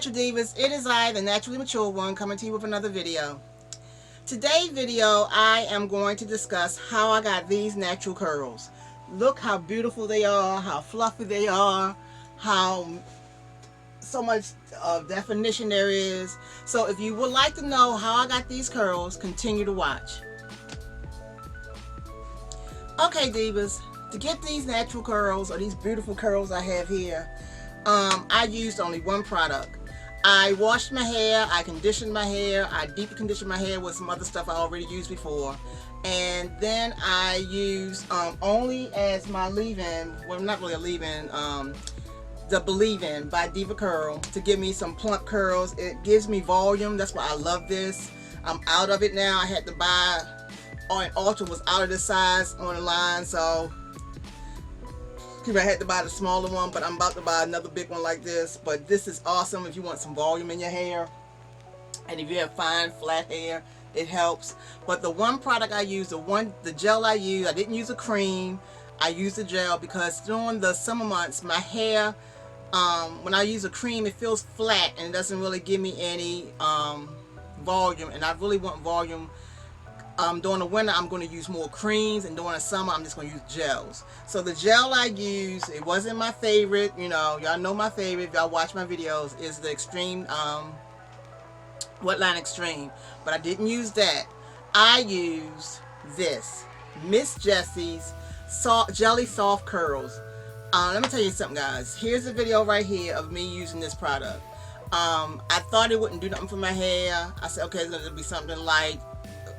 Natural Divas, it is I, the naturally mature one, coming to you with another video. Today's video, I am going to discuss how I got these natural curls. Look how beautiful they are, how fluffy they are, how so much definition there is. So if you would like to know how I got these curls, continue to watch. Okay, Divas, to get these natural curls, or these beautiful curls I have here, I used only one product. I washed my hair, I conditioned my hair, I deep conditioned my hair with some other stuff I already used before, and then I used only as my leave-in, well, not really a leave-in, the Believe-In by Diva Curl to give me some plump curls. It gives me volume. That's why I love this. I'm out of it now. I had to buy, an Ultra was out of this size on the line, so I had to buy the smaller one, but I'm about to buy another big one like this. But this is awesome if you want some volume in your hair, and if you have fine flat hair, it helps. But the one product I use, the gel I use, I didn't use a cream. I used the gel because during the summer months, my hair, when I use a cream, it feels flat and it doesn't really give me any volume, and I really want volume. During the winter, I'm going to use more creams, and during the summer, I'm just going to use gels. So the gel I use, it wasn't my favorite. You know, y'all know my favorite if y'all watch my videos, is the Extreme, Wetline Extreme. But I didn't use that. I used this, Miss Jessie's Jelly Soft Curls. Let me tell you something, guys. Here's a video right here of me using this product. I thought it wouldn't do nothing for my hair. I said, okay, it's going to be something light.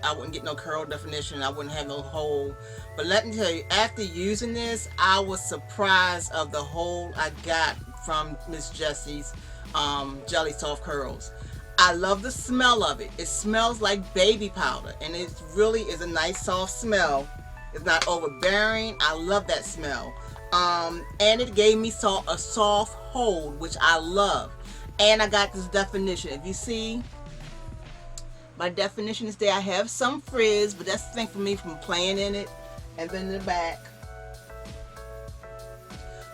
I wouldn't get no curl definition. I wouldn't have no hold. But let me tell you, after using this, I was surprised of the hold I got from Miss Jessie's Jelly Soft Curls. I love the smell of it. It smells like baby powder, and it really is a nice soft smell. It's not overbearing. I love that smell. And it gave me a soft hold, which I love. And I got this definition. If you see, my definition is there. I have some frizz, but that's the thing for me from playing in it. And then in the back.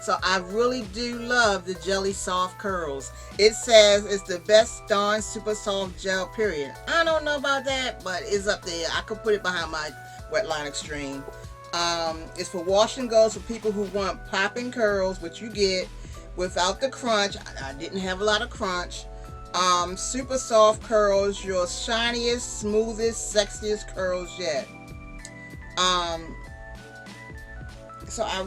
So I really do love the Jelly Soft Curls. It says it's the best darn super soft gel, period. I don't know about that, but it's up there. I could put it behind my Wetline Extreme. It's for wash and goes, for people who want popping curls, which you get without the crunch. I didn't have a lot of crunch. Super soft curls, your shiniest, smoothest, sexiest curls yet. So I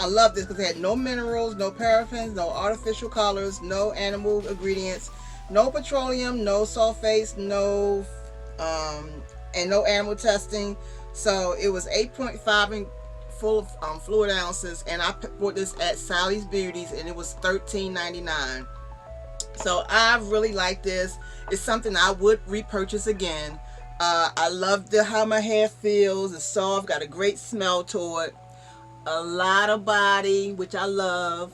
love this because it had no minerals, no parabens, no artificial colors, no animal ingredients, no petroleum, no sulfates, and no animal testing. So it was 8.5 full of fluid ounces, and I bought this at Sally's Beauties, and it was $13.99. So I really like this. It's something I would repurchase again. I love how my hair feels. It's soft, got a great smell to it. A lot of body, which I love.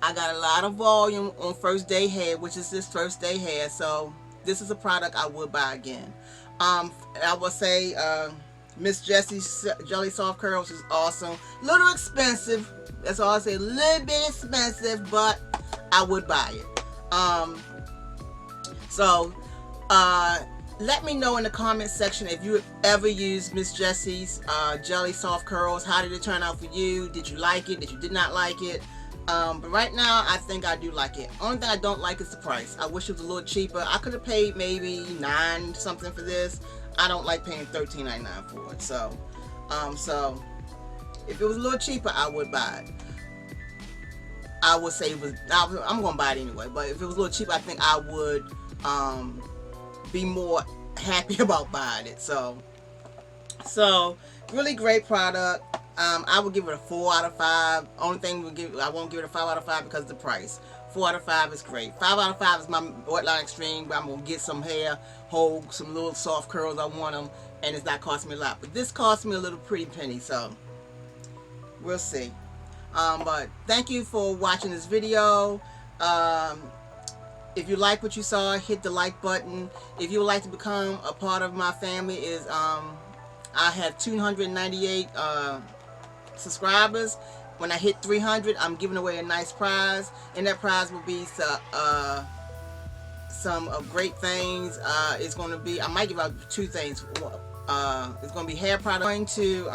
I got a lot of volume on first day hair, which is this first day hair. So this is a product I would buy again. I will say Miss Jessie's Jelly Soft Curls is awesome. A little expensive. That's all I say. A little bit expensive, but I would buy it. Let me know in the comment section if you ever used Miss Jessie's Jelly Soft Curls. How did it turn out for you? Did you like it? Did you did not like it? But right now, I think I do like it. Only thing I don't like is the price. I wish it was a little cheaper. I could have paid maybe $9 something for this. I don't like paying $13.99 for it. So if it was a little cheaper, I would buy it. I would say I'm gonna buy it anyway, but if it was a little cheaper, I think I would be more happy about buying it. So really great product. I would give it a 4 out of 5. Only thing I won't give it a 5 out of 5 because of the price. 4 out of 5 is great. 5 out of 5 is my Wetline Extreme, where I'm gonna get some hair, hold some little soft curls. I want them, and it's not costing me a lot. But this cost me a little pretty penny, so we'll see. But thank you for watching this video. If you like what you saw, hit the like button. If you would like to become a part of my family, I have 298 subscribers. When I hit 300, I'm giving away a nice prize, and that prize will be some great things. It's going to be, I might give out 2 things. It's going to be hair product. I'm going to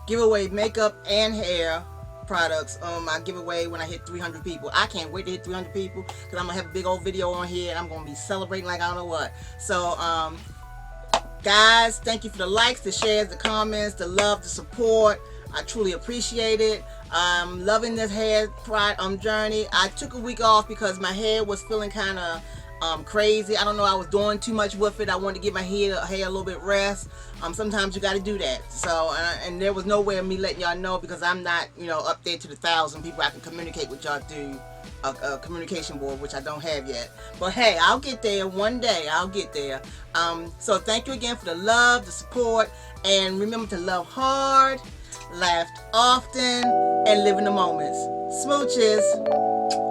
give away makeup and hair products on my giveaway when I hit 300 people. I can't wait to hit 300 people because I'm going to have a big old video on here and I'm going to be celebrating like I don't know what. So, guys, thank you for the likes, the shares, the comments, the love, the support. I truly appreciate it. I'm loving this hair journey. I took a week off because my hair was feeling kind of crazy. I don't know, I was doing too much with it. I wanted to give my hair a little bit rest. Sometimes you got to do that. So, and there was no way of me letting y'all know because I'm not, you know, up there to the 1,000 people I can communicate with y'all through a communication board, which I don't have yet. But hey, I'll get there one day. I'll get there. So thank you again for the love, the support, and remember to love hard, laugh often, and live in the moments. Smooches.